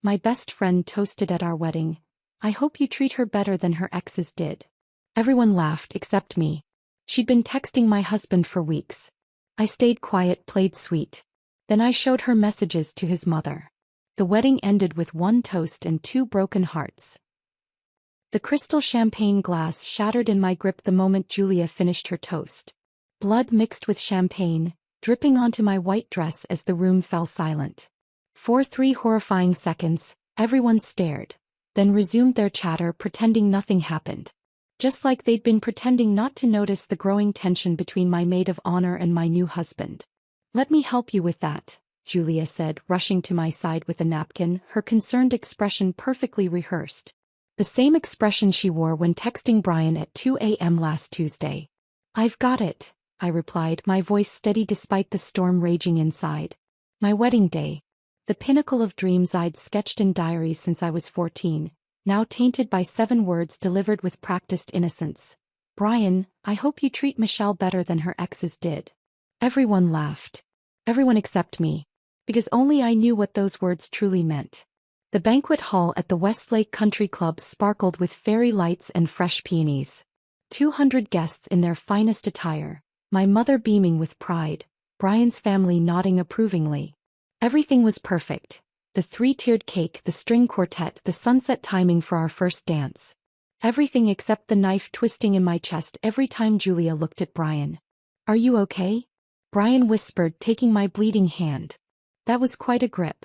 my best friend toasted at our wedding. I hope you treat her better than her exes did. Everyone laughed except me. She'd been texting my husband for weeks. I stayed quiet, played sweet. Then I showed her messages to his mother. The wedding ended with one toast and two broken hearts. The crystal champagne glass shattered in my grip the moment Julia finished her toast. Blood mixed with champagne, dripping onto my white dress as the room fell silent. For 3 horrifying seconds, everyone stared, then resumed their chatter pretending nothing happened. Just like they'd been pretending not to notice the growing tension between my maid of honor and my new husband. "Let me help you with that," Julia said, rushing to my side with a napkin, her concerned expression perfectly rehearsed. The same expression she wore when texting Brian at 2 a.m. last Tuesday. "I've got it," I replied, my voice steady despite the storm raging inside. My wedding day. The pinnacle of dreams I'd sketched in diaries since I was 14, now tainted by 7 words delivered with practiced innocence. "Brian, I hope you treat Michelle better than her exes did." Everyone laughed. Everyone except me. Because only I knew what those words truly meant. The banquet hall at the Westlake Country Club sparkled with fairy lights and fresh peonies. 200 guests in their finest attire, my mother beaming with pride, Brian's family nodding approvingly. Everything was perfect. The 3-tiered cake, the string quartet, the sunset timing for our first dance. Everything except the knife twisting in my chest every time Julia looked at Brian. "Are you okay?" Brian whispered, taking my bleeding hand. That was quite a grip.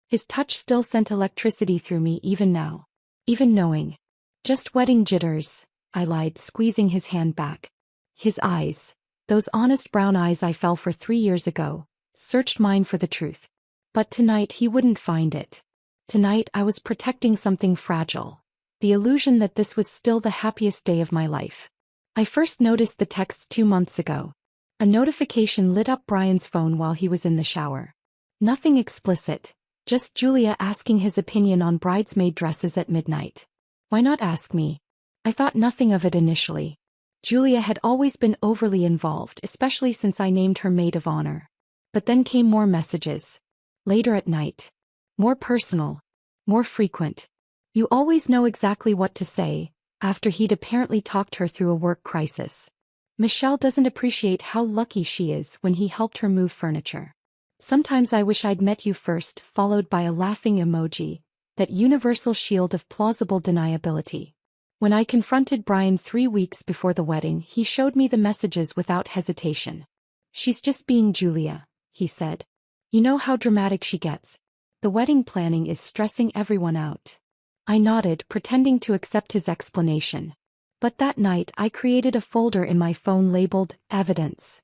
His touch still sent electricity through me even now. Even knowing. "Just wedding jitters," I lied, squeezing his hand back. His eyes, those honest brown eyes I fell for 3 years ago, searched mine for the truth. But tonight he wouldn't find it. Tonight I was protecting something fragile. The illusion that this was still the happiest day of my life. I first noticed the texts 2 months ago. A notification lit up Brian's phone while he was in the shower. Nothing explicit, just Julia asking his opinion on bridesmaid dresses at midnight. Why not ask me? I thought nothing of it initially. Julia had always been overly involved, especially since I named her maid of honor. But then came more messages. Later at night. More personal. More frequent. "You always know exactly what to say," after he'd apparently talked her through a work crisis. "Michelle doesn't appreciate how lucky she is," when he helped her move furniture. "Sometimes I wish I'd met you first," followed by a laughing emoji, that universal shield of plausible deniability. When I confronted Brian 3 weeks before the wedding, he showed me the messages without hesitation. "She's just being Julia," he said. "You know how dramatic she gets. The wedding planning is stressing everyone out." I nodded, pretending to accept his explanation. But that night I created a folder in my phone labeled "Evidence."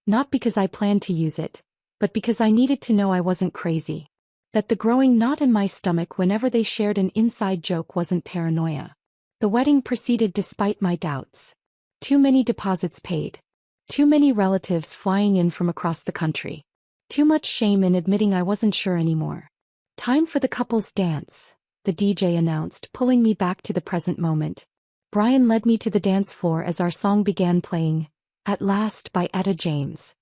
Not because I planned to use it, but because I needed to know I wasn't crazy. That the growing knot in my stomach whenever they shared an inside joke wasn't paranoia. The wedding proceeded despite my doubts. Too many deposits paid. Too many relatives flying in from across the country. Too much shame in admitting I wasn't sure anymore. "Time for the couple's dance," the DJ announced, pulling me back to the present moment. Brian led me to the dance floor as our song began playing, "At Last" by Etta James.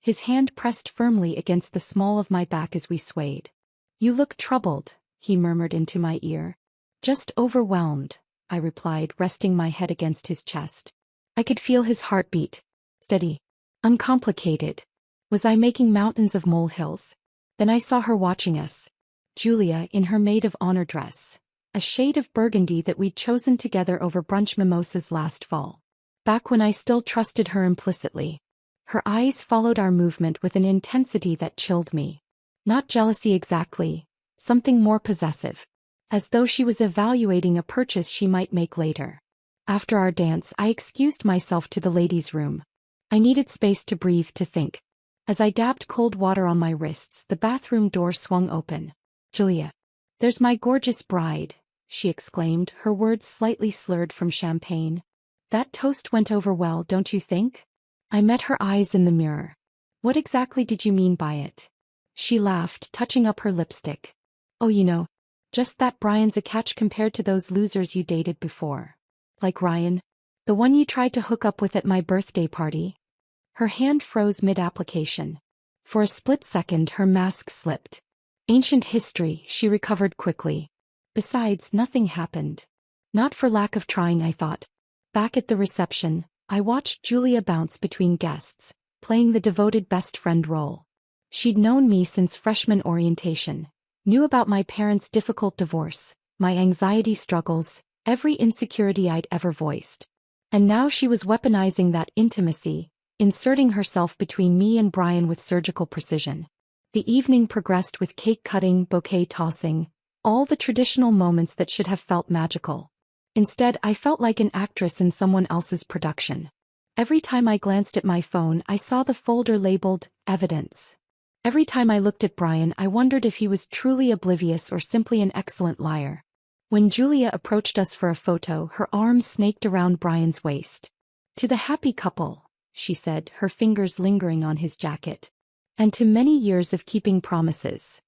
His hand pressed firmly against the small of my back as we swayed. "You look troubled," he murmured into my ear. "Just overwhelmed," I replied, resting my head against his chest. I could feel his heartbeat. Steady. Uncomplicated. Was I making mountains of molehills? Then I saw her watching us. Julia in her maid of honor dress. A shade of burgundy that we'd chosen together over brunch mimosas last fall. Back when I still trusted her implicitly. Her eyes followed our movement with an intensity that chilled me. Not jealousy exactly, something more possessive. As though she was evaluating a purchase she might make later. After our dance, I excused myself to the ladies' room. I needed space to breathe, to think. As I dabbed cold water on my wrists, the bathroom door swung open. "Julia. There's my gorgeous bride," she exclaimed, her words slightly slurred from champagne. "That toast went over well, don't you think?" I met her eyes in the mirror. "What exactly did you mean by it?" She laughed, touching up her lipstick. "Oh, you know, just that Brian's a catch compared to those losers you dated before. Like Ryan, the one you tried to hook up with at my birthday party." Her hand froze mid-application. For a split second her mask slipped. Ancient history, she recovered quickly. Besides, nothing happened. Not for lack of trying, I thought. Back at the reception, I watched Julia bounce between guests, playing the devoted best friend role. She'd known me since freshman orientation, knew about my parents' difficult divorce, my anxiety struggles, every insecurity I'd ever voiced. And now she was weaponizing that intimacy, inserting herself between me and Brian with surgical precision. The evening progressed with cake cutting, bouquet tossing, all the traditional moments that should have felt magical. Instead, I felt like an actress in someone else's production. Every time I glanced at my phone, I saw the folder labeled evidence. Every time I looked at Brian, I wondered if he was truly oblivious or simply an excellent liar. When Julia approached us for a photo, her arms snaked around Brian's waist. "To the happy couple," she said, her fingers lingering on his jacket. "And to many years of keeping promises."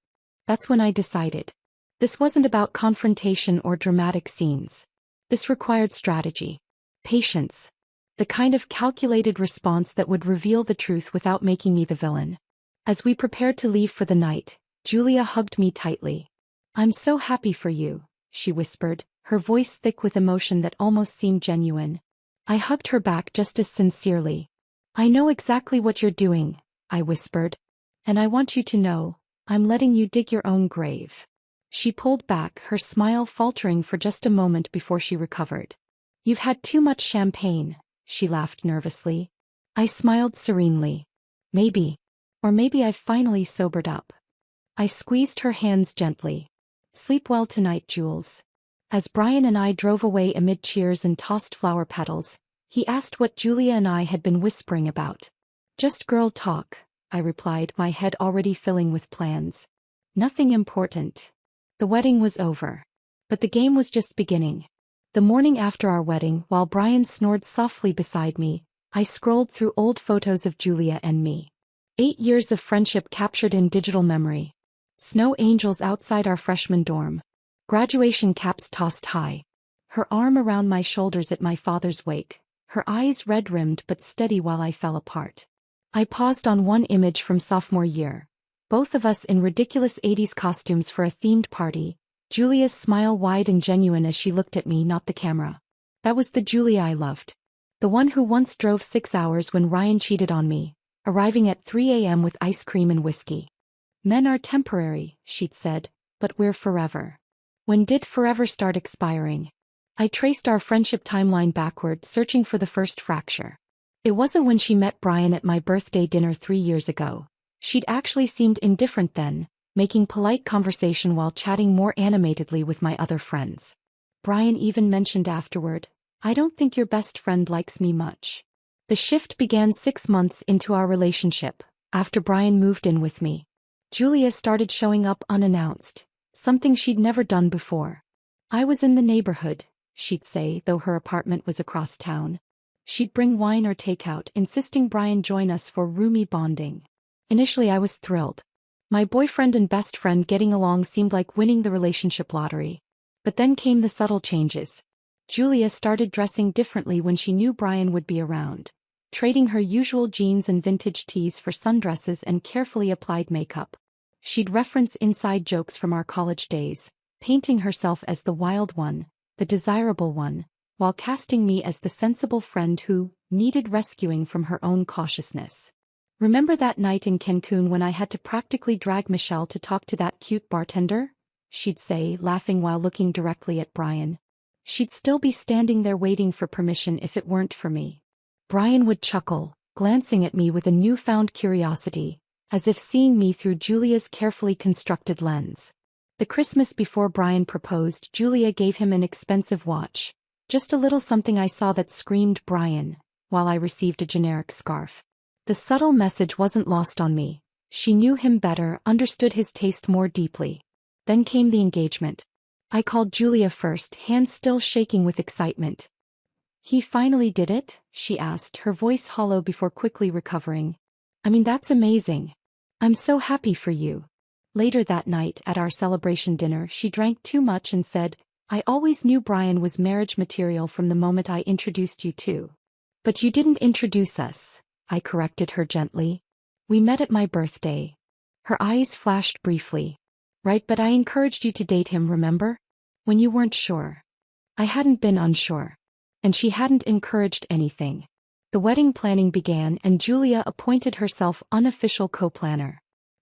That's when I decided. This wasn't about confrontation or dramatic scenes. This required strategy. Patience. The kind of calculated response that would reveal the truth without making me the villain. As we prepared to leave for the night, Julia hugged me tightly. "I'm so happy for you," she whispered, her voice thick with emotion that almost seemed genuine. I hugged her back just as sincerely. "I know exactly what you're doing," I whispered. "And I want you to know, I'm letting you dig your own grave." She pulled back, her smile faltering for just a moment before she recovered. "You've had too much champagne," she laughed nervously. I smiled serenely. "Maybe. Or maybe I've finally sobered up." I squeezed her hands gently. "Sleep well tonight, Jules." As Brian and I drove away amid cheers and tossed flower petals, he asked what Julia and I had been whispering about. "Just girl talk," I replied, my head already filling with plans. "Nothing important." The wedding was over. But the game was just beginning. The morning after our wedding, while Brian snored softly beside me, I scrolled through old photos of Julia and me. 8 years of friendship captured in digital memory. Snow angels outside our freshman dorm. Graduation caps tossed high. Her arm around my shoulders at my father's wake. Her eyes red-rimmed but steady while I fell apart. I paused on one image from sophomore year. Both of us in ridiculous 80s costumes for a themed party, Julia's smile wide and genuine as she looked at me, not the camera. That was the Julia I loved. The one who once drove 6 hours when Ryan cheated on me, arriving at 3 a.m. with ice cream and whiskey. "Men are temporary," she'd said, "but we're forever." When did forever start expiring? I traced our friendship timeline backward, searching for the first fracture. It wasn't when she met Brian at my birthday dinner 3 years ago. She'd actually seemed indifferent then, making polite conversation while chatting more animatedly with my other friends. Brian even mentioned afterward, "I don't think your best friend likes me much." The shift began 6 months into our relationship, after Brian moved in with me. Julia started showing up unannounced, something she'd never done before. "I was in the neighborhood," she'd say, though her apartment was across town. She'd bring wine or takeout, insisting Brian join us for roomy bonding. Initially I was thrilled. My boyfriend and best friend getting along seemed like winning the relationship lottery. But then came the subtle changes. Julia started dressing differently when she knew Brian would be around, trading her usual jeans and vintage tees for sundresses and carefully applied makeup. She'd reference inside jokes from our college days, painting herself as the wild one, the desirable one, while casting me as the sensible friend who needed rescuing from her own cautiousness. "Remember that night in Cancun when I had to practically drag Michelle to talk to that cute bartender?" she'd say, laughing while looking directly at Brian. She'd still be standing there waiting for permission if it weren't for me. Brian would chuckle, glancing at me with a newfound curiosity, as if seeing me through Julia's carefully constructed lens. The Christmas before Brian proposed, Julia gave him an expensive watch. Just a little something I saw that screamed Brian, while I received a generic scarf. The subtle message wasn't lost on me. She knew him better, understood his taste more deeply. Then came the engagement. I called Julia first, hands still shaking with excitement. "He finally did it?" she asked, her voice hollow before quickly recovering. "I mean, that's amazing. I'm so happy for you." Later that night, at our celebration dinner, she drank too much and said, "I always knew Brian was marriage material from the moment I introduced you to." "But you didn't introduce us," I corrected her gently. "We met at my birthday." Her eyes flashed briefly. Right, but I encouraged you to date him, remember? When you weren't sure. I hadn't been unsure. And she hadn't encouraged anything. The wedding planning began and Julia appointed herself unofficial co-planner.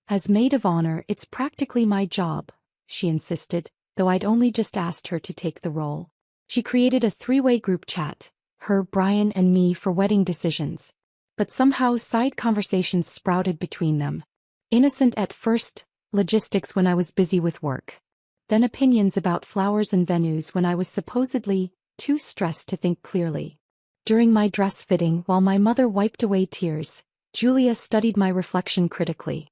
As maid of honor, it's practically my job, she insisted, though I'd only just asked her to take the role. She created a three-way group chat, her, Brian, and me for wedding decisions. But somehow side conversations sprouted between them. Innocent at first, logistics when I was busy with work. Then opinions about flowers and venues when I was supposedly too stressed to think clearly. During my dress fitting, while my mother wiped away tears, Julia studied my reflection critically.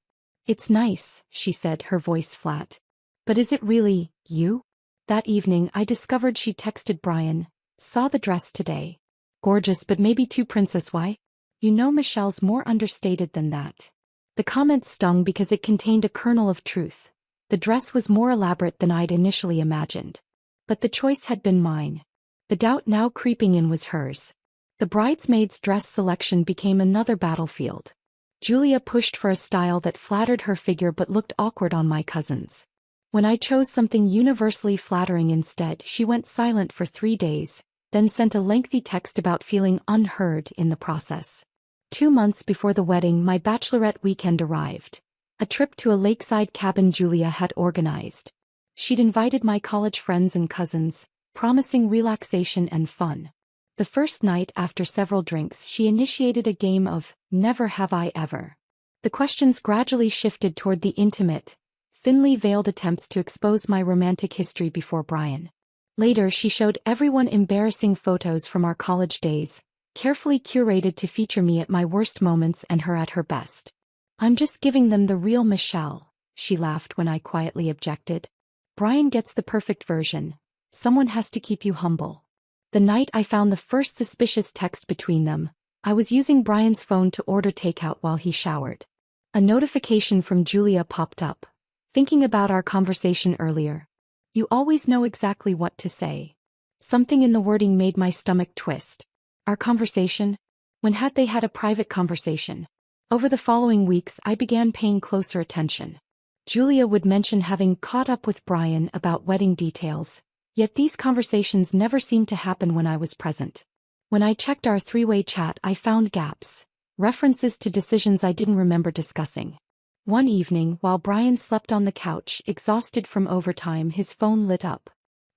"It's nice," she said, her voice flat. "But is it really you?" That evening I discovered she texted Brian, "Saw the dress today. Gorgeous but maybe too princess. Why? You know Michelle's more understated than that." The comment stung because it contained a kernel of truth. The dress was more elaborate than I'd initially imagined. But the choice had been mine. The doubt now creeping in was hers. The bridesmaid's dress selection became another battlefield. Julia pushed for a style that flattered her figure but looked awkward on my cousins. When I chose something universally flattering instead, she went silent for 3 days, then sent a lengthy text about feeling unheard in the process. 2 months before the wedding, my bachelorette weekend arrived. A trip to a lakeside cabin Julia had organized. She'd invited my college friends and cousins, promising relaxation and fun. The first night, after several drinks, she initiated a game of Never Have I Ever. The questions gradually shifted toward the intimate, thinly veiled attempts to expose my romantic history before Brian. Later, she showed everyone embarrassing photos from our college days, carefully curated to feature me at my worst moments and her at her best. "I'm just giving them the real Michelle," she laughed when I quietly objected. "Brian gets the perfect version. Someone has to keep you humble." The night I found the first suspicious text between them, I was using Brian's phone to order takeout while he showered. A notification from Julia popped up. "Thinking about our conversation earlier. You always know exactly what to say." Something in the wording made my stomach twist. Our conversation? When had they had a private conversation? Over the following weeks, I began paying closer attention. Julia would mention having caught up with Brian about wedding details, yet these conversations never seemed to happen when I was present. When I checked our three-way chat, I found gaps, references to decisions I didn't remember discussing. One evening, while Brian slept on the couch, exhausted from overtime, his phone lit up.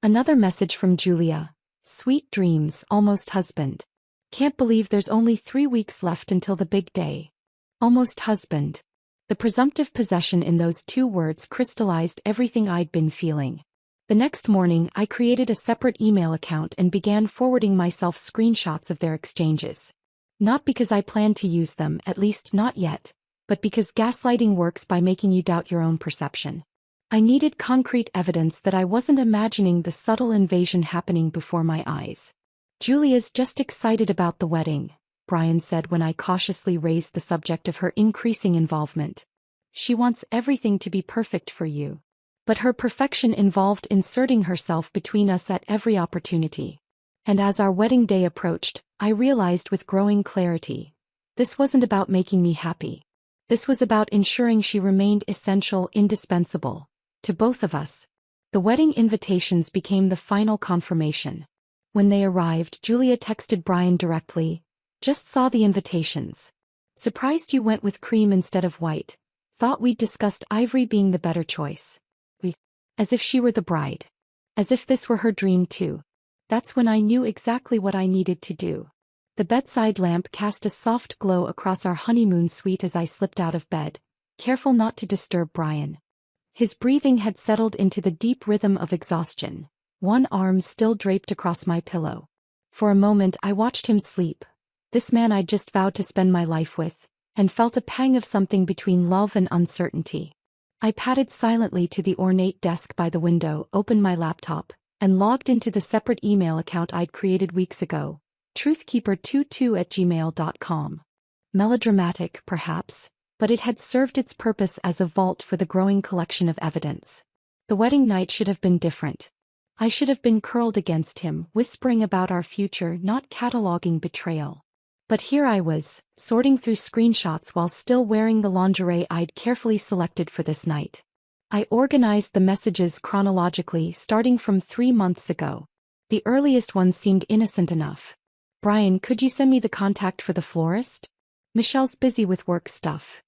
Another message from Julia. "Sweet dreams, almost husband. Can't believe there's only 3 weeks left until the big day. Almost husband." The presumptive possession in those 2 words crystallized everything I'd been feeling. The next morning, I created a separate email account and began forwarding myself screenshots of their exchanges. Not because I planned to use them, at least not yet, but because gaslighting works by making you doubt your own perception. I needed concrete evidence that I wasn't imagining the subtle invasion happening before my eyes. "Julia's just excited about the wedding," Brian said when I cautiously raised the subject of her increasing involvement. "She wants everything to be perfect for you." But her perfection involved inserting herself between us at every opportunity. And as our wedding day approached, I realized with growing clarity, this wasn't about making me happy. This was about ensuring she remained essential, indispensable, to both of us. The wedding invitations became the final confirmation. When they arrived, Julia texted Brian directly, "Just saw the invitations. Surprised you went with cream instead of white. Thought we'd discussed ivory being the better choice." As if she were the bride. As if this were her dream too. That's when I knew exactly what I needed to do. The bedside lamp cast a soft glow across our honeymoon suite as I slipped out of bed, careful not to disturb Brian. His breathing had settled into the deep rhythm of exhaustion, one arm still draped across my pillow. For a moment I watched him sleep, this man I'd just vowed to spend my life with, and felt a pang of something between love and uncertainty. I padded silently to the ornate desk by the window, opened my laptop, and logged into the separate email account I'd created weeks ago, truthkeeper22@gmail.com. Melodramatic, perhaps, but it had served its purpose as a vault for the growing collection of evidence. The wedding night should have been different. I should have been curled against him, whispering about our future, not cataloging betrayal. But here I was, sorting through screenshots while still wearing the lingerie I'd carefully selected for this night. I organized the messages chronologically starting from 3 months ago. The earliest ones seemed innocent enough. Brian, could you send me the contact for the florist? Michelle's busy with work stuff.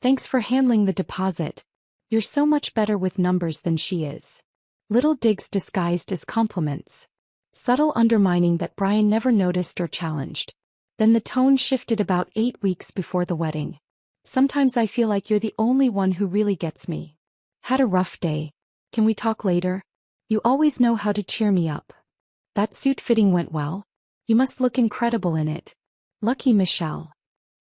Thanks for handling the deposit. You're so much better with numbers than she is. Little digs disguised as compliments. Subtle undermining that Brian never noticed or challenged. Then the tone shifted about 8 weeks before the wedding. Sometimes I feel like you're the only one who really gets me. Had a rough day. Can we talk later? You always know how to cheer me up. That suit fitting went well. You must look incredible in it. Lucky Michelle.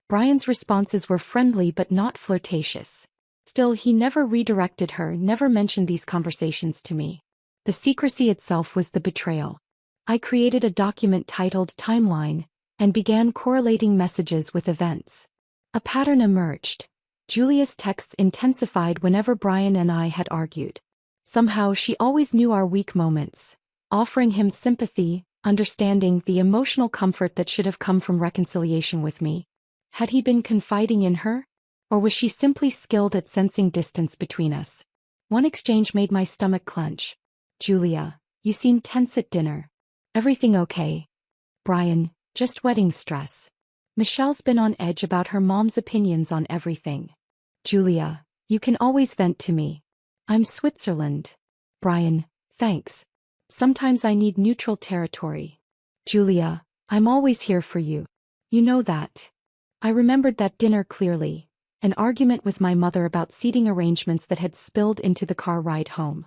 Brian's responses were friendly but not flirtatious. Still, he never redirected her, never mentioned these conversations to me. The secrecy itself was the betrayal. I created a document titled Timeline and began correlating messages with events. A pattern emerged. Julia's texts intensified whenever Brian and I had argued. Somehow she always knew our weak moments, offering him sympathy, understanding, the emotional comfort that should have come from reconciliation with me. Had he been confiding in her? Or was she simply skilled at sensing distance between us? One exchange made my stomach clench. Julia, you seem tense at dinner. Everything okay? Brian, just wedding stress. Michelle's been on edge about her mom's opinions on everything. Julia, you can always vent to me. I'm Switzerland. Brian, thanks. Sometimes I need neutral territory. Julia, I'm always here for you. You know that. I remembered that dinner clearly. An argument with my mother about seating arrangements that had spilled into the car ride home.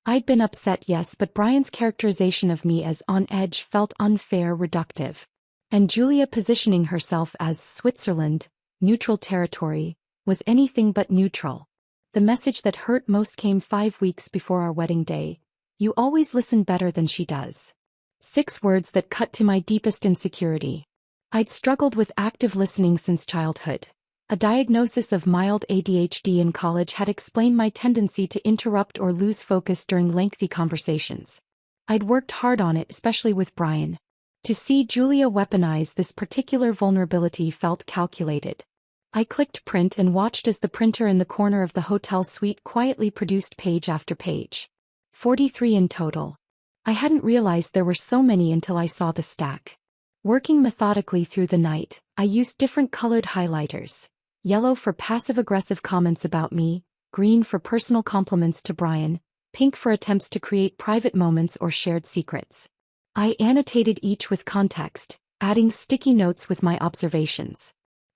I'd been upset, yes, but Brian's characterization of me as on edge felt unfair, reductive. And Julia positioning herself as Switzerland, neutral territory, was anything but neutral. The message that hurt most came 5 weeks before our wedding day. You always listen better than she does. 6 words that cut to my deepest insecurity. I'd struggled with active listening since childhood. A diagnosis of mild ADHD in college had explained my tendency to interrupt or lose focus during lengthy conversations. I'd worked hard on it, especially with Brian. To see Julia weaponize this particular vulnerability felt calculated. I clicked print and watched as the printer in the corner of the hotel suite quietly produced page after page. 43 in total. I hadn't realized there were so many until I saw the stack. Working methodically through the night, I used different colored highlighters. Yellow for passive-aggressive comments about me, green for personal compliments to Brian, pink for attempts to create private moments or shared secrets. I annotated each with context, adding sticky notes with my observations.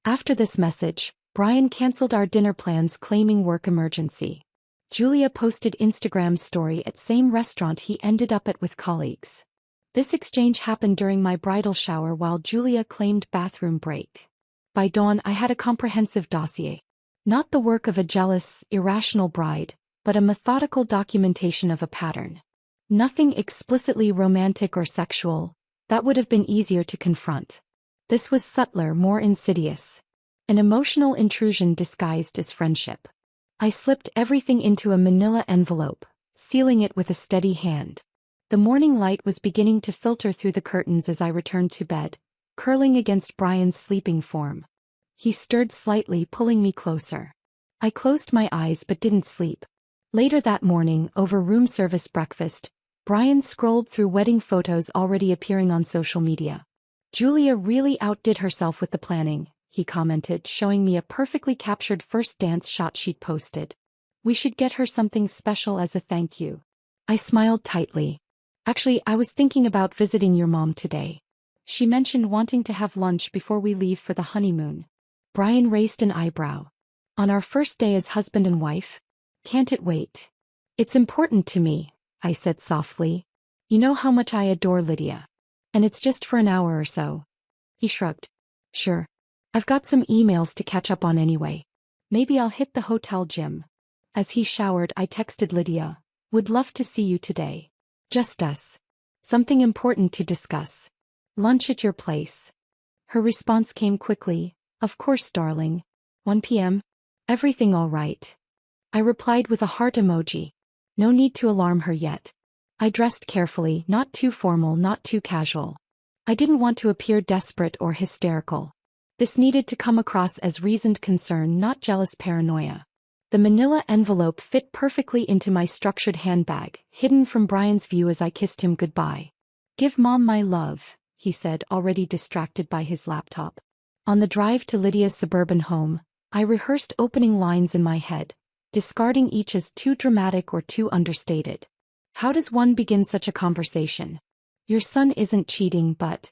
After this message, Brian canceled our dinner plans claiming work emergency. Julia posted Instagram story at same restaurant he ended up at with colleagues. This exchange happened during my bridal shower while Julia claimed bathroom break. By dawn I had a comprehensive dossier. Not the work of a jealous, irrational bride, but a methodical documentation of a pattern. Nothing explicitly romantic or sexual, that would have been easier to confront. This was subtler, more insidious. An emotional intrusion disguised as friendship. I slipped everything into a manila envelope, sealing it with a steady hand. The morning light was beginning to filter through the curtains as I returned to bed, curling against Brian's sleeping form. He stirred slightly, pulling me closer. I closed my eyes but didn't sleep. Later that morning, over room service breakfast, Brian scrolled through wedding photos already appearing on social media. Julia really outdid herself with the planning, he commented, showing me a perfectly captured first dance shot she'd posted. We should get her something special as a thank you. I smiled tightly. Actually, I was thinking about visiting your mom today. She mentioned wanting to have lunch before we leave for the honeymoon. Brian raised an eyebrow. On our first day as husband and wife? Can't it wait? It's important to me, I said softly. You know how much I adore Lydia. And it's just for an hour or so. He shrugged. Sure. I've got some emails to catch up on anyway. Maybe I'll hit the hotel gym. As he showered, I texted Lydia. Would love to see you today. Just us. Something important to discuss. Lunch at your place. Her response came quickly. Of course, darling. 1 p.m. Everything all right? I replied with a heart emoji. No need to alarm her yet. I dressed carefully, not too formal, not too casual. I didn't want to appear desperate or hysterical. This needed to come across as reasoned concern, not jealous paranoia. The manila envelope fit perfectly into my structured handbag, hidden from Brian's view as I kissed him goodbye. "Give Mom my love," he said, already distracted by his laptop. On the drive to Lydia's suburban home, I rehearsed opening lines in my head, discarding each as too dramatic or too understated. How does one begin such a conversation? "Your son isn't cheating, but..."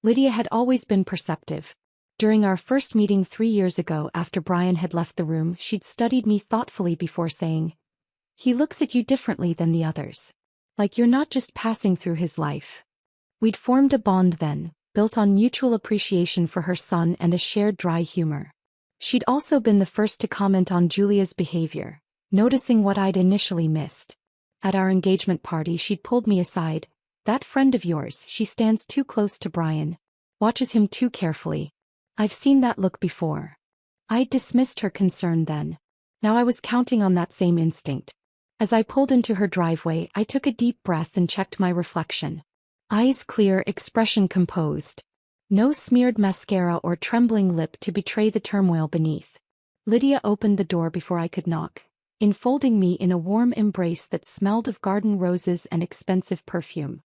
Lydia had always been perceptive. During our first meeting 3 years ago after Brian had left the room, she'd studied me thoughtfully before saying, "He looks at you differently than the others. Like you're not just passing through his life." We'd formed a bond then, built on mutual appreciation for her son and a shared dry humor. She'd also been the first to comment on Julia's behavior, noticing what I'd initially missed. At our engagement party, she'd pulled me aside. "That friend of yours, she stands too close to Brian. Watches him too carefully." I've seen that look before. I dismissed her concern then. Now I was counting on that same instinct. As I pulled into her driveway, I took a deep breath and checked my reflection. Eyes clear, expression composed. No smeared mascara or trembling lip to betray the turmoil beneath. Lydia opened the door before I could knock, enfolding me in a warm embrace that smelled of garden roses and expensive perfume.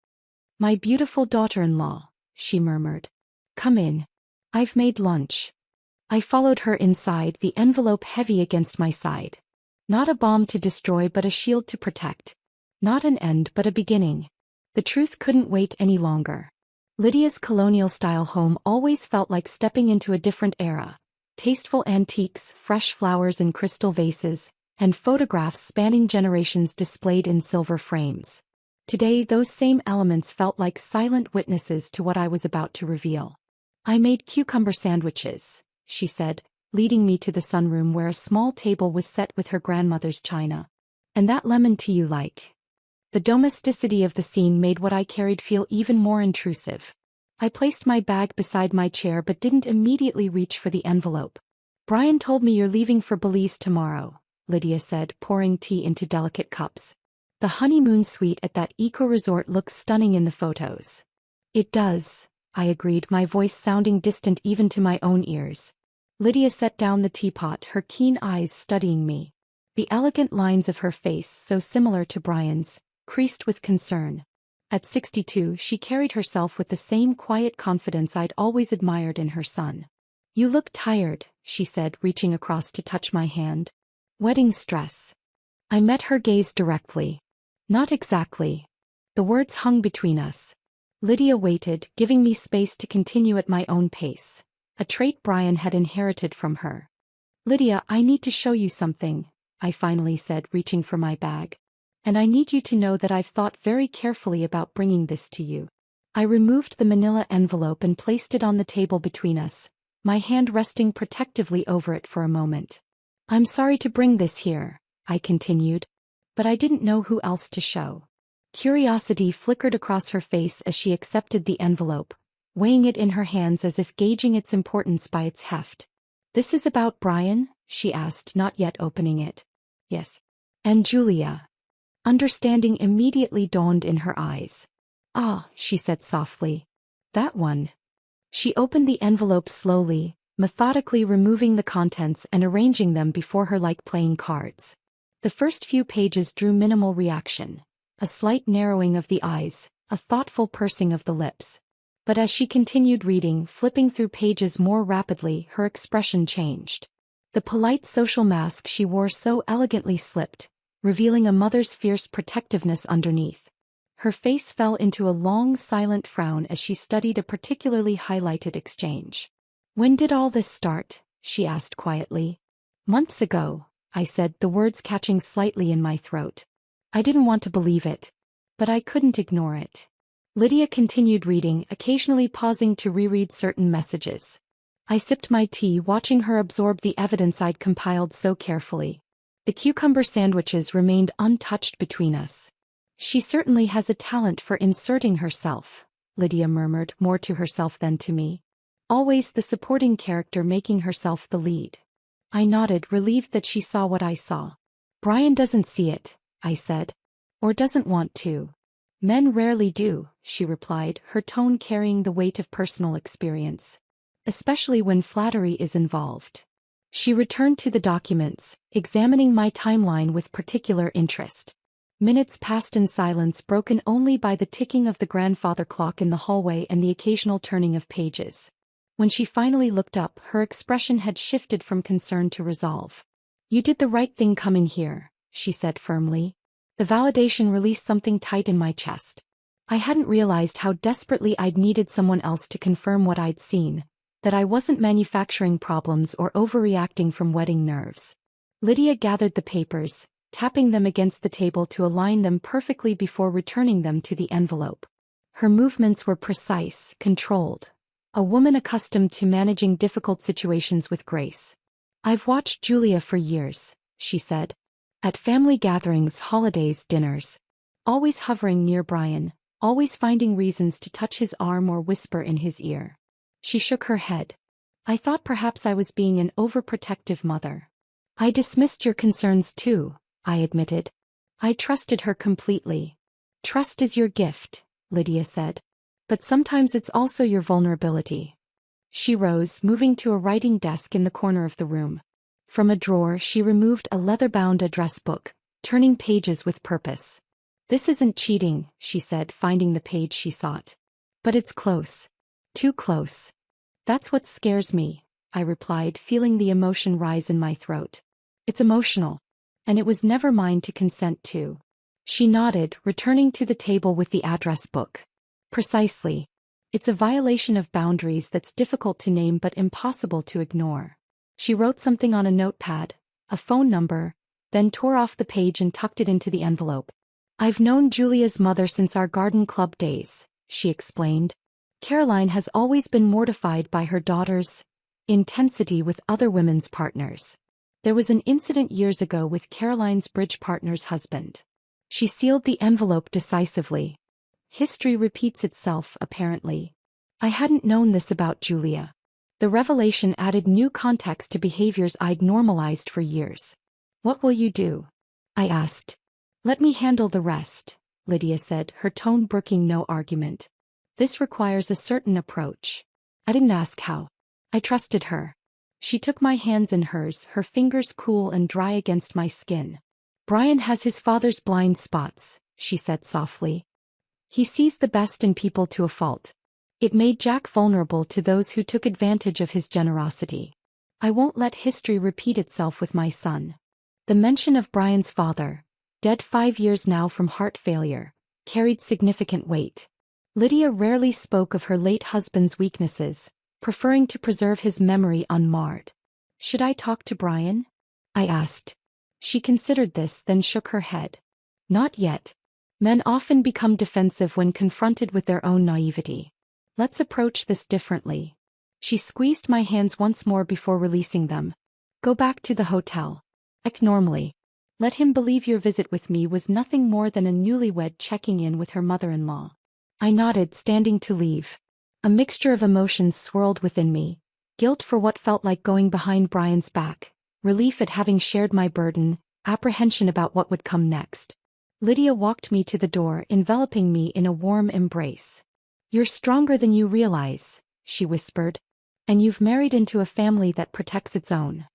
"My beautiful daughter-in-law," she murmured. "Come in. I've made lunch." I followed her inside, the envelope heavy against my side. Not a bomb to destroy but a shield to protect. Not an end but a beginning. The truth couldn't wait any longer. Lydia's colonial-style home always felt like stepping into a different era. Tasteful antiques, fresh flowers in crystal vases, and photographs spanning generations displayed in silver frames. Today, those same elements felt like silent witnesses to what I was about to reveal. "I made cucumber sandwiches," she said, leading me to the sunroom where a small table was set with her grandmother's china. "And that lemon tea you like." The domesticity of the scene made what I carried feel even more intrusive. I placed my bag beside my chair but didn't immediately reach for the envelope. "Brian told me you're leaving for Belize tomorrow," Lydia said, pouring tea into delicate cups. "The honeymoon suite at that eco-resort looks stunning in the photos." "It does," I agreed, my voice sounding distant even to my own ears. Lydia set down the teapot, her keen eyes studying me. The elegant lines of her face, so similar to Brian's, creased with concern. At 62, she carried herself with the same quiet confidence I'd always admired in her son. "You look tired," she said, reaching across to touch my hand. "Wedding stress." I met her gaze directly. "Not exactly." The words hung between us. Lydia waited, giving me space to continue at my own pace, a trait Brian had inherited from her. "Lydia, I need to show you something," I finally said, reaching for my bag. "And I need you to know that I've thought very carefully about bringing this to you." I removed the manila envelope and placed it on the table between us, my hand resting protectively over it for a moment. "I'm sorry to bring this here," I continued, "but I didn't know who else to show." Curiosity flickered across her face as she accepted the envelope, weighing it in her hands as if gauging its importance by its heft. "This is about Brian?" she asked, not yet opening it. "Yes." "And Julia?" Understanding immediately dawned in her eyes. "Ah," she said softly. "That one." She opened the envelope slowly, methodically removing the contents and arranging them before her like playing cards. The first few pages drew minimal reaction. A slight narrowing of the eyes, a thoughtful pursing of the lips. But as she continued reading, flipping through pages more rapidly, her expression changed. The polite social mask she wore so elegantly slipped, revealing a mother's fierce protectiveness underneath. Her face fell into a long, silent frown as she studied a particularly highlighted exchange. "When did all this start?" she asked quietly. "Months ago," I said, the words catching slightly in my throat. I didn't want to believe it, but I couldn't ignore it. Lydia continued reading, occasionally pausing to reread certain messages. I sipped my tea, watching her absorb the evidence I'd compiled so carefully. The cucumber sandwiches remained untouched between us. "She certainly has a talent for inserting herself," Lydia murmured, more to herself than to me. "Always the supporting character making herself the lead." I nodded, relieved that she saw what I saw. "Brian doesn't see it," I said. "Or doesn't want to." "Men rarely do," she replied, her tone carrying the weight of personal experience. "Especially when flattery is involved." She returned to the documents, examining my timeline with particular interest. Minutes passed in silence, broken only by the ticking of the grandfather clock in the hallway and the occasional turning of pages. When she finally looked up, her expression had shifted from concern to resolve. "You did the right thing coming here," she said firmly. The validation released something tight in my chest. I hadn't realized how desperately I'd needed someone else to confirm what I'd seen, that I wasn't manufacturing problems or overreacting from wedding nerves. Lydia gathered the papers, tapping them against the table to align them perfectly before returning them to the envelope. Her movements were precise, controlled. A woman accustomed to managing difficult situations with grace. "I've watched Julia for years," she said. "At family gatherings, holidays, dinners. Always hovering near Brian, always finding reasons to touch his arm or whisper in his ear." She shook her head. "I thought perhaps I was being an overprotective mother." "I dismissed your concerns too," I admitted. I trusted her completely. "Trust is your gift," Lydia said. "But sometimes it's also your vulnerability." She rose, moving to a writing desk in the corner of the room. From a drawer she removed a leather-bound address book, turning pages with purpose. "This isn't cheating," she said, finding the page she sought. "But it's close. Too close." "That's what scares me," I replied, feeling the emotion rise in my throat. "It's emotional. And it was never mine to consent to." She nodded, returning to the table with the address book. "Precisely. It's a violation of boundaries that's difficult to name but impossible to ignore." She wrote something on a notepad, a phone number, then tore off the page and tucked it into the envelope. "I've known Julia's mother since our garden club days," she explained. "Caroline has always been mortified by her daughter's intensity with other women's partners. There was an incident years ago with Caroline's bridge partner's husband." She sealed the envelope decisively. "History repeats itself, apparently." I hadn't known this about Julia. The revelation added new context to behaviors I'd normalized for years. "What will you do?" I asked. "Let me handle the rest," Lydia said, her tone brooking no argument. "This requires a certain approach." I didn't ask how. I trusted her. She took my hands in hers, her fingers cool and dry against my skin. "Brian has his father's blind spots," she said softly. "He sees the best in people to a fault. It made Jack vulnerable to those who took advantage of his generosity. I won't let history repeat itself with my son." The mention of Brian's father, dead 5 years now from heart failure, carried significant weight. Lydia rarely spoke of her late husband's weaknesses, preferring to preserve his memory unmarred. "Should I talk to Brian?" I asked. She considered this, then shook her head. "Not yet. Men often become defensive when confronted with their own naivety. Let's approach this differently." She squeezed my hands once more before releasing them. "Go back to the hotel. Act normally. Let him believe your visit with me was nothing more than a newlywed checking in with her mother-in-law." I nodded, standing to leave. A mixture of emotions swirled within me. Guilt for what felt like going behind Brian's back, relief at having shared my burden, apprehension about what would come next. Lydia walked me to the door, enveloping me in a warm embrace. "You're stronger than you realize," she whispered. "And you've married into a family that protects its own."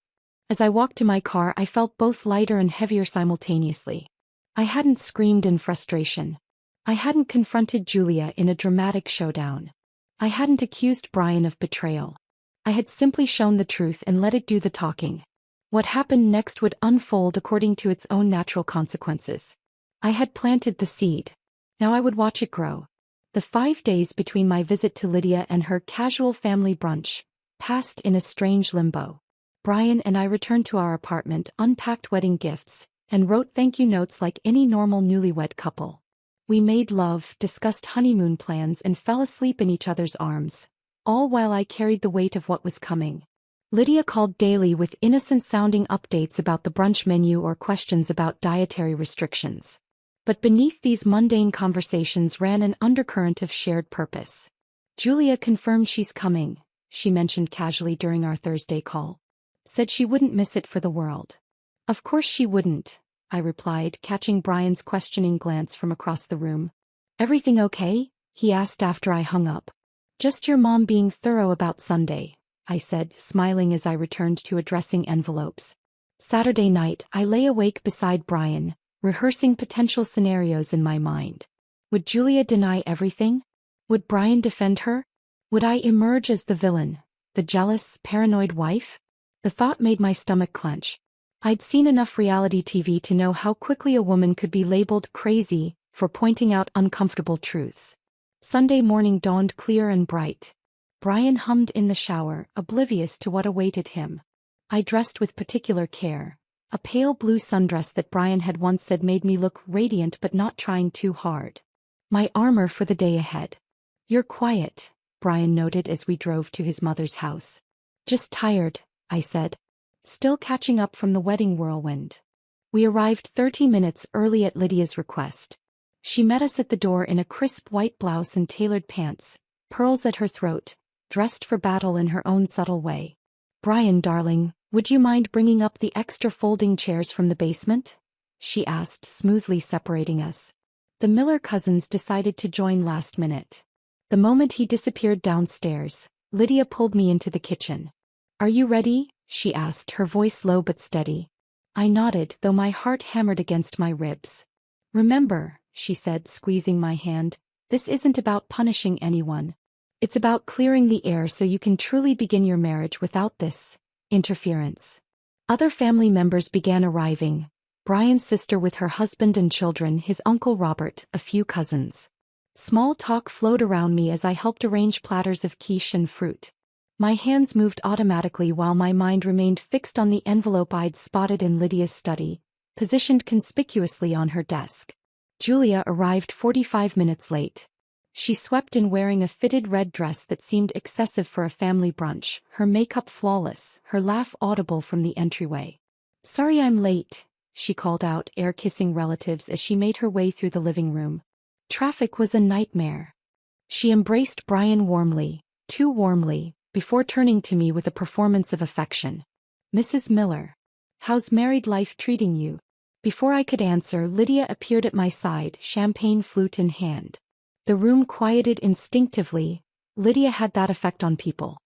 As I walked to my car, I felt both lighter and heavier simultaneously. I hadn't screamed in frustration. I hadn't confronted Julia in a dramatic showdown. I hadn't accused Brian of betrayal. I had simply shown the truth and let it do the talking. What happened next would unfold according to its own natural consequences. I had planted the seed. Now I would watch it grow. The 5 days between my visit to Lydia and her casual family brunch passed in a strange limbo. Brian and I returned to our apartment, unpacked wedding gifts, and wrote thank you notes like any normal newlywed couple. We made love, discussed honeymoon plans, and fell asleep in each other's arms, all while I carried the weight of what was coming. Lydia called daily with innocent-sounding updates about the brunch menu or questions about dietary restrictions. But beneath these mundane conversations ran an undercurrent of shared purpose. "Julia confirmed she's coming," she mentioned casually during our Thursday call. "Said she wouldn't miss it for the world." "Of course she wouldn't," I replied, catching Brian's questioning glance from across the room. "Everything okay?" he asked after I hung up. "Just your mom being thorough about Sunday," I said, smiling as I returned to addressing envelopes. Saturday night, I lay awake beside Brian, rehearsing potential scenarios in my mind. Would Julia deny everything? Would Brian defend her? Would I emerge as the villain, the jealous, paranoid wife? The thought made my stomach clench. I'd seen enough reality TV to know how quickly a woman could be labeled crazy for pointing out uncomfortable truths. Sunday morning dawned clear and bright. Brian hummed in the shower, oblivious to what awaited him. I dressed with particular care. A pale blue sundress that Brian had once said made me look radiant but not trying too hard. My armor for the day ahead. "You're quiet," Brian noted as we drove to his mother's house. "Just tired," I said. "Still catching up from the wedding whirlwind." We arrived 30 minutes early at Lydia's request. She met us at the door in a crisp white blouse and tailored pants, pearls at her throat, dressed for battle in her own subtle way. "Brian, darling, would you mind bringing up the extra folding chairs from the basement?" she asked, smoothly separating us. The Miller cousins decided to join last minute. The moment he disappeared downstairs, Lydia pulled me into the kitchen. "Are you ready?" she asked, her voice low but steady. I nodded, though my heart hammered against my ribs. "Remember," she said, squeezing my hand, "this isn't about punishing anyone. It's about clearing the air so you can truly begin your marriage without this interference." Other family members began arriving. Brian's sister with her husband and children, his uncle Robert, a few cousins. Small talk flowed around me as I helped arrange platters of quiche and fruit. My hands moved automatically while my mind remained fixed on the envelope I'd spotted in Lydia's study, positioned conspicuously on her desk. Julia arrived 45 minutes late. She swept in wearing a fitted red dress that seemed excessive for a family brunch, her makeup flawless, her laugh audible from the entryway. "Sorry I'm late," she called out, air-kissing relatives as she made her way through the living room. Traffic was a nightmare. She embraced Brian warmly, too warmly, before turning to me with a performance of affection. "Mrs. Miller, how's married life treating you?" Before I could answer, Lydia appeared at my side, champagne flute in hand. The room quieted instinctively. Lydia had that effect on people.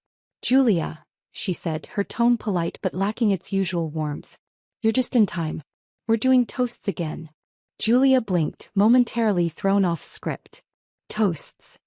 "Julia," she said, her tone polite but lacking its usual warmth. "You're just in time. We're doing toasts again." Julia blinked, momentarily thrown off script. "Toasts?"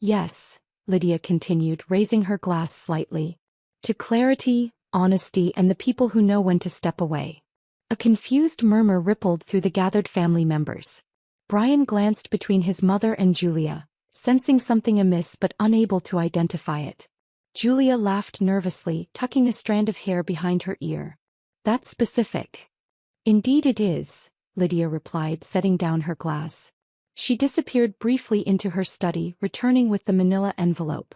"Yes," Lydia continued, raising her glass slightly. "To clarity, honesty, and the people who know when to step away." A confused murmur rippled through the gathered family members. Brian glanced between his mother and Julia, sensing something amiss but unable to identify it. Julia laughed nervously, tucking a strand of hair behind her ear. "That's specific." "Indeed it is," Lydia replied, setting down her glass. She disappeared briefly into her study, returning with the manila envelope.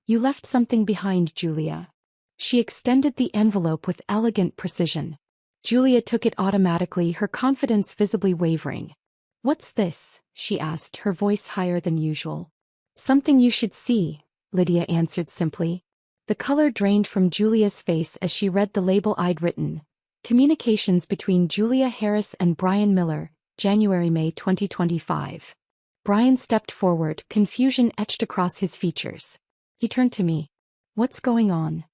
"You left something behind, Julia." She extended the envelope with elegant precision. Julia took it automatically, her confidence visibly wavering. "What's this?" she asked, her voice higher than usual. "Something you should see," Lydia answered simply. The color drained from Julia's face as she read the label I'd written. Communications between Julia Harris and Brian Miller, January-May 2025. Brian stepped forward, confusion etched across his features. He turned to me. "What's going on?"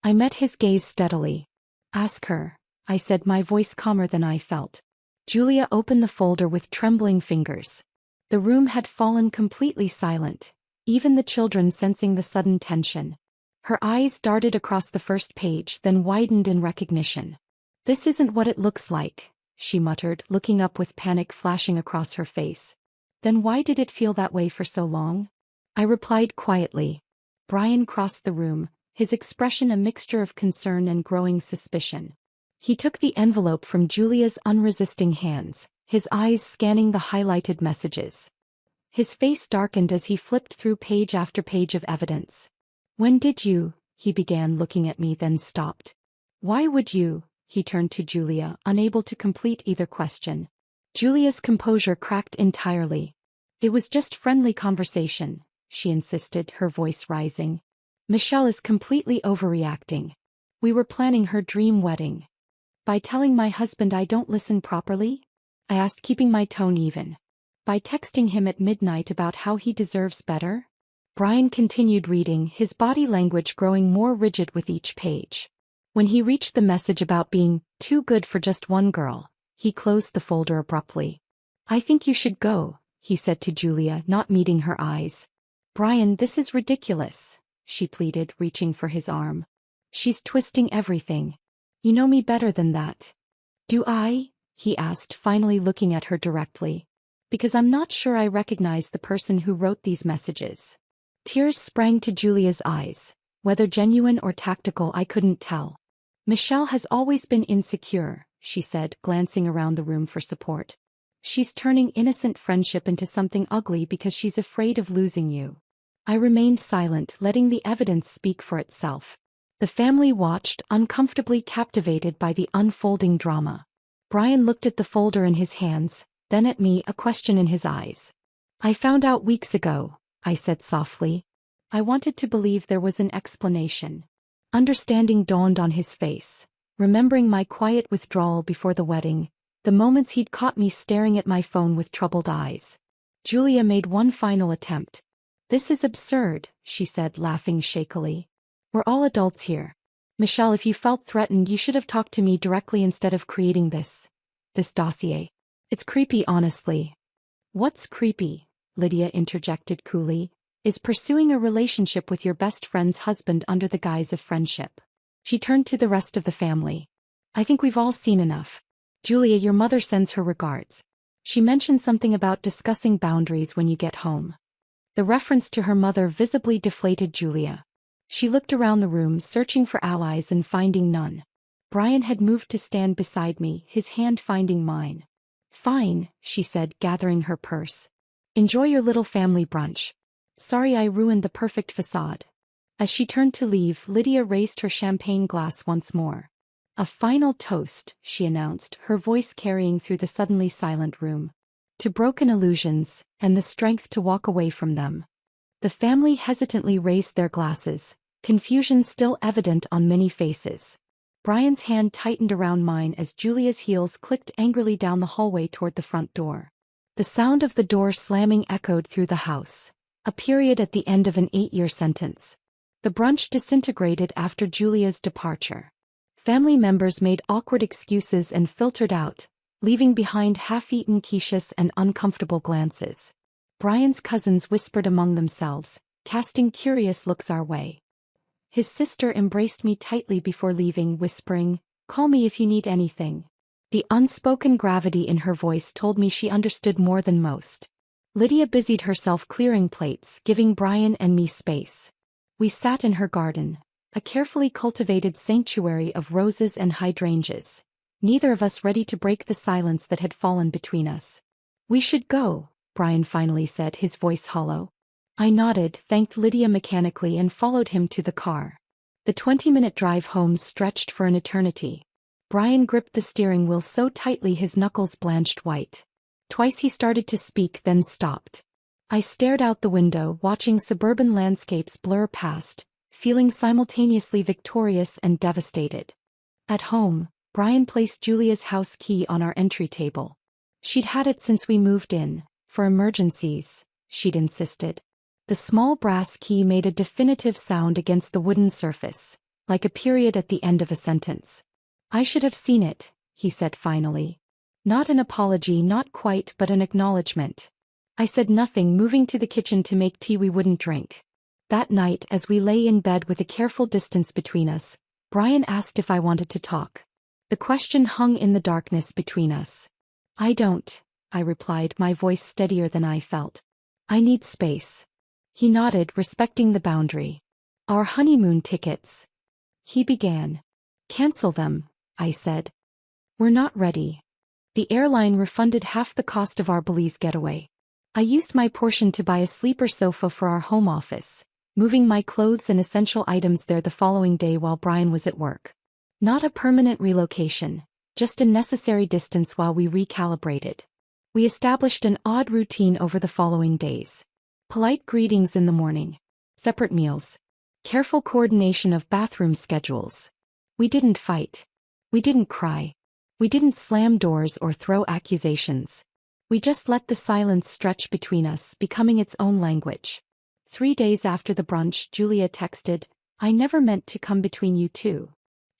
I met his gaze steadily. "Ask her," I said, my voice calmer than I felt. Julia opened the folder with trembling fingers. The room had fallen completely silent, even the children sensing the sudden tension. Her eyes darted across the first page, then widened in recognition. "This isn't what it looks like," she muttered, looking up with panic flashing across her face. "Then why did it feel that way for so long?" I replied quietly. Brian crossed the room, his expression a mixture of concern and growing suspicion. He took the envelope from Julia's unresisting hands, his eyes scanning the highlighted messages. His face darkened as he flipped through page after page of evidence. "When did you?" he began, looking at me, then stopped. "Why would you?" he turned to Julia, unable to complete either question. Julia's composure cracked entirely. "It was just friendly conversation," she insisted, her voice rising. "Michelle is completely overreacting. We were planning her dream wedding." "By telling my husband I don't listen properly?" I asked, keeping my tone even. "By texting him at midnight about how he deserves better?" Brian continued reading, his body language growing more rigid with each page. When he reached the message about being too good for just one girl, he closed the folder abruptly. "I think you should go," he said to Julia, not meeting her eyes. "Brian, this is ridiculous," she pleaded, reaching for his arm. "She's twisting everything. You know me better than that." "Do I?" he asked, finally looking at her directly. "Because I'm not sure I recognize the person who wrote these messages." Tears sprang to Julia's eyes. Whether genuine or tactical, I couldn't tell. "Michelle has always been insecure," she said, glancing around the room for support. "She's turning innocent friendship into something ugly because she's afraid of losing you." I remained silent, letting the evidence speak for itself. The family watched, uncomfortably captivated by the unfolding drama. Brian looked at the folder in his hands, then at me, a question in his eyes. "I found out weeks ago," I said softly. I wanted to believe there was an explanation. Understanding dawned on his face. Remembering my quiet withdrawal before the wedding, the moments he'd caught me staring at my phone with troubled eyes. Julia made one final attempt. "This is absurd," she said, laughing shakily. "We're all adults here. Michelle, if you felt threatened, you should have talked to me directly instead of creating this dossier. It's creepy, honestly." "What's creepy?" Lydia interjected coolly. "Is pursuing a relationship with your best friend's husband under the guise of friendship." She turned to the rest of the family. "I think we've all seen enough. Julia, your mother sends her regards. She mentioned something about discussing boundaries when you get home." The reference to her mother visibly deflated Julia. She looked around the room, searching for allies and finding none. Brian had moved to stand beside me, his hand finding mine. "Fine," she said, gathering her purse. "Enjoy your little family brunch. Sorry I ruined the perfect facade." As she turned to leave, Lydia raised her champagne glass once more. "A final toast," she announced, her voice carrying through the suddenly silent room. "To broken illusions, and the strength to walk away from them." The family hesitantly raised their glasses, confusion still evident on many faces. Brian's hand tightened around mine as Julia's heels clicked angrily down the hallway toward the front door. The sound of the door slamming echoed through the house. A period at the end of an 8-year sentence. The brunch disintegrated after Julia's departure. Family members made awkward excuses and filtered out, leaving behind half-eaten quiches and uncomfortable glances. Brian's cousins whispered among themselves, casting curious looks our way. His sister embraced me tightly before leaving, whispering, "Call me if you need anything." The unspoken gravity in her voice told me she understood more than most. Lydia busied herself clearing plates, giving Brian and me space. We sat in her garden, a carefully cultivated sanctuary of roses and hydrangeas, neither of us ready to break the silence that had fallen between us. "We should go," Brian finally said, his voice hollow. I nodded, thanked Lydia mechanically, and followed him to the car. The 20-minute drive home stretched for an eternity. Brian gripped the steering wheel so tightly his knuckles blanched white. Twice he started to speak, then stopped. I stared out the window, watching suburban landscapes blur past, feeling simultaneously victorious and devastated. At home, Brian placed Julia's house key on our entry table. She'd had it since we moved in, for emergencies, she'd insisted. The small brass key made a definitive sound against the wooden surface, like a period at the end of a sentence. "I should have seen it," he said finally. Not an apology, not quite, but an acknowledgement. I said nothing, moving to the kitchen to make tea we wouldn't drink. That night, as we lay in bed with a careful distance between us, Brian asked if I wanted to talk. The question hung in the darkness between us. "I don't," I replied, my voice steadier than I felt. "I need space." He nodded, respecting the boundary. "Our honeymoon tickets." He began. "Cancel them," I said. "We're not ready." The airline refunded half the cost of our Belize getaway. I used my portion to buy a sleeper sofa for our home office, moving my clothes and essential items there the following day while Brian was at work. Not a permanent relocation, just a necessary distance while we recalibrated. We established an odd routine over the following days. Polite greetings in the morning. Separate meals. Careful coordination of bathroom schedules. We didn't fight. We didn't cry. We didn't slam doors or throw accusations. We just let the silence stretch between us, becoming its own language. 3 days after the brunch, Julia texted, "I never meant to come between you two."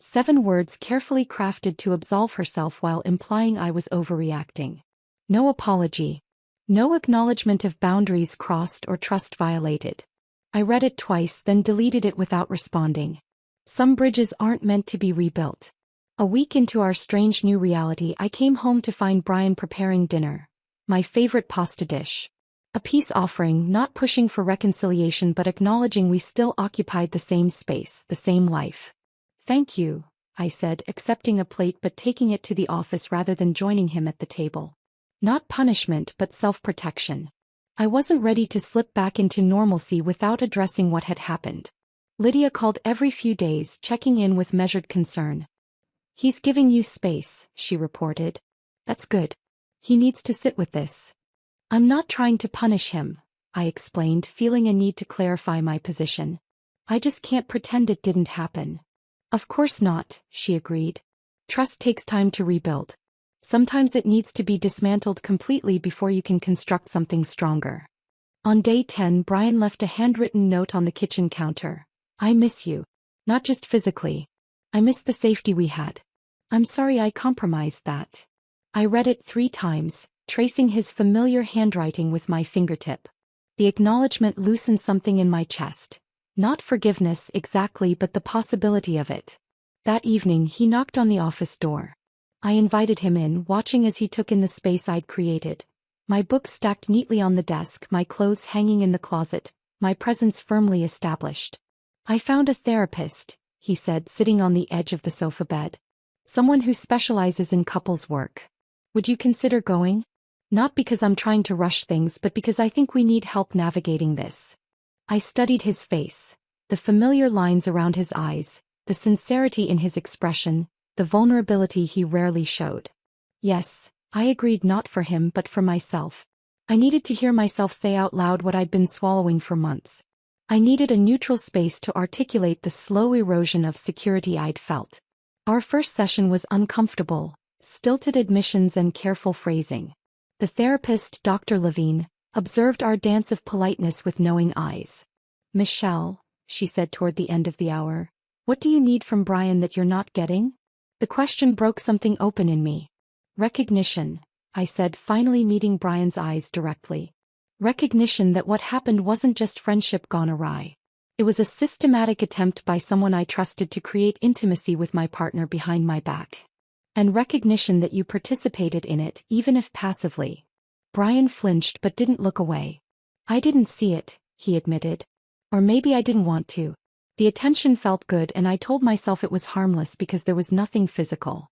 7 words carefully crafted to absolve herself while implying I was overreacting. No apology. No acknowledgement of boundaries crossed or trust violated. I read it twice, then deleted it without responding. Some bridges aren't meant to be rebuilt. A week into our strange new reality, I came home to find Brian preparing dinner. My favorite pasta dish. A peace offering, not pushing for reconciliation but acknowledging we still occupied the same space, the same life. "Thank you," I said, accepting a plate but taking it to the office rather than joining him at the table. Not punishment but self-protection. I wasn't ready to slip back into normalcy without addressing what had happened. Lydia called every few days, checking in with measured concern. "He's giving you space," she reported. "That's good. He needs to sit with this." "I'm not trying to punish him," I explained, feeling a need to clarify my position. "I just can't pretend it didn't happen." "Of course not," she agreed. "Trust takes time to rebuild. Sometimes it needs to be dismantled completely before you can construct something stronger." On day 10, Brian left a handwritten note on the kitchen counter. "I miss you. Not just physically. I miss the safety we had. I'm sorry I compromised that." I read it 3 times, tracing his familiar handwriting with my fingertip. The acknowledgement loosened something in my chest. Not forgiveness exactly, but the possibility of it. That evening he knocked on the office door. I invited him in, watching as he took in the space I'd created. My books stacked neatly on the desk, my clothes hanging in the closet, my presence firmly established. "I found a therapist," he said, sitting on the edge of the sofa bed. "Someone who specializes in couples work. Would you consider going? Not because I'm trying to rush things, but because I think we need help navigating this." I studied his face. The familiar lines around his eyes, the sincerity in his expression, the vulnerability he rarely showed. Yes, I agreed, not for him but for myself. I needed to hear myself say out loud what I'd been swallowing for months. I needed a neutral space to articulate the slow erosion of security I'd felt. Our first session was uncomfortable, stilted admissions and careful phrasing. The therapist, Dr. Levine, observed our dance of politeness with knowing eyes. "Michelle," she said toward the end of the hour, "what do you need from Brian that you're not getting?" The question broke something open in me. "Recognition," I said, finally meeting Brian's eyes directly. Recognition that what happened wasn't just friendship gone awry. It was a systematic attempt by someone I trusted to create intimacy with my partner behind my back. And recognition that you participated in it, even if passively. Brian flinched but didn't look away. "I didn't see it," he admitted. "Or maybe I didn't want to." The attention felt good and I told myself it was harmless because there was nothing physical.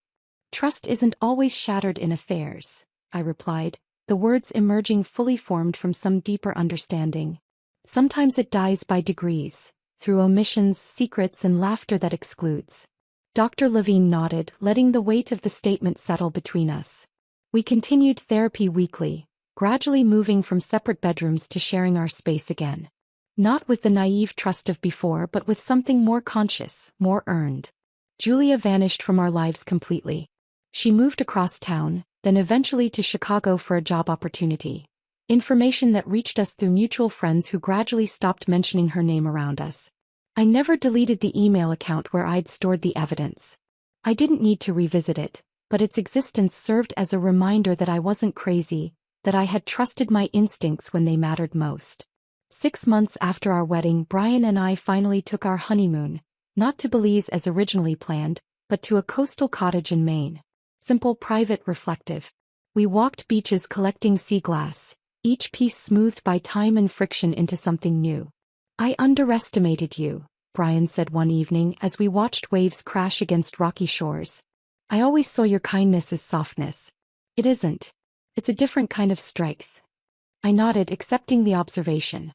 "Trust isn't always shattered in affairs," I replied, the words emerging fully formed from some deeper understanding. "Sometimes it dies by degrees, through omissions, secrets and laughter that excludes." Dr. Levine nodded, letting the weight of the statement settle between us. We continued therapy weekly, gradually moving from separate bedrooms to sharing our space again. Not with the naive trust of before, but with something more conscious, more earned. Julia vanished from our lives completely. She moved across town, then eventually to Chicago for a job opportunity. Information that reached us through mutual friends who gradually stopped mentioning her name around us. I never deleted the email account where I'd stored the evidence. I didn't need to revisit it, but its existence served as a reminder that I wasn't crazy, that I had trusted my instincts when they mattered most. 6 months after our wedding, Brian and I finally took our honeymoon, not to Belize as originally planned, but to a coastal cottage in Maine. Simple, private, reflective. We walked beaches collecting sea glass, each piece smoothed by time and friction into something new. "I underestimated you," Brian said one evening as we watched waves crash against rocky shores. "I always saw your kindness as softness. It isn't. It's a different kind of strength." I nodded, accepting the observation.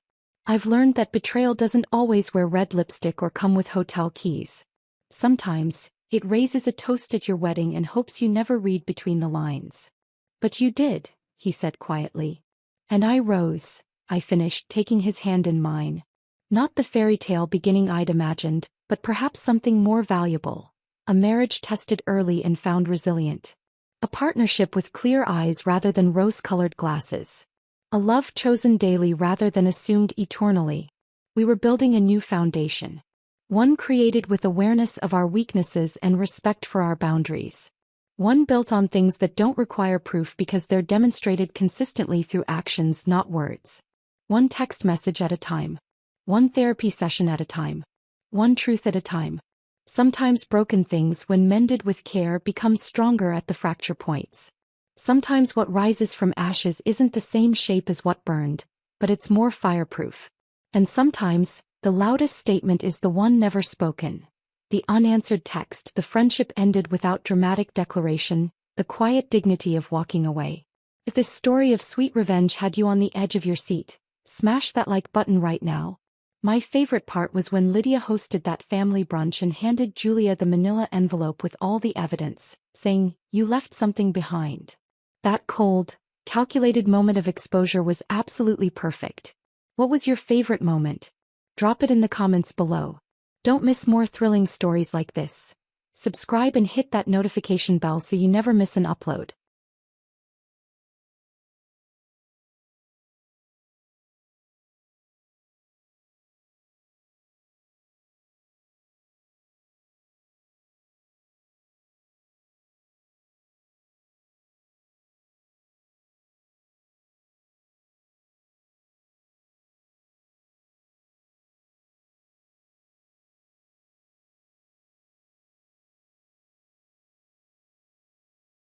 "I've learned that betrayal doesn't always wear red lipstick or come with hotel keys. Sometimes, it raises a toast at your wedding and hopes you never read between the lines." "But you did," he said quietly. "And I rose," I finished, taking his hand in mine. Not the fairy tale beginning I'd imagined, but perhaps something more valuable. A marriage tested early and found resilient. A partnership with clear eyes rather than rose-colored glasses. A love chosen daily rather than assumed eternally. We were building a new foundation. One created with awareness of our weaknesses and respect for our boundaries. One built on things that don't require proof because they're demonstrated consistently through actions, not words. One text message at a time. One therapy session at a time. One truth at a time. Sometimes broken things, when mended with care, become stronger at the fracture points. Sometimes what rises from ashes isn't the same shape as what burned, but it's more fireproof. And sometimes, the loudest statement is the one never spoken. The unanswered text, the friendship ended without dramatic declaration, the quiet dignity of walking away. If this story of sweet revenge had you on the edge of your seat, smash that like button right now. My favorite part was when Lydia hosted that family brunch and handed Julia the manila envelope with all the evidence, saying, "You left something behind." That cold, calculated moment of exposure was absolutely perfect. What was your favorite moment? Drop it in the comments below. Don't miss more thrilling stories like this. Subscribe and hit that notification bell so you never miss an upload.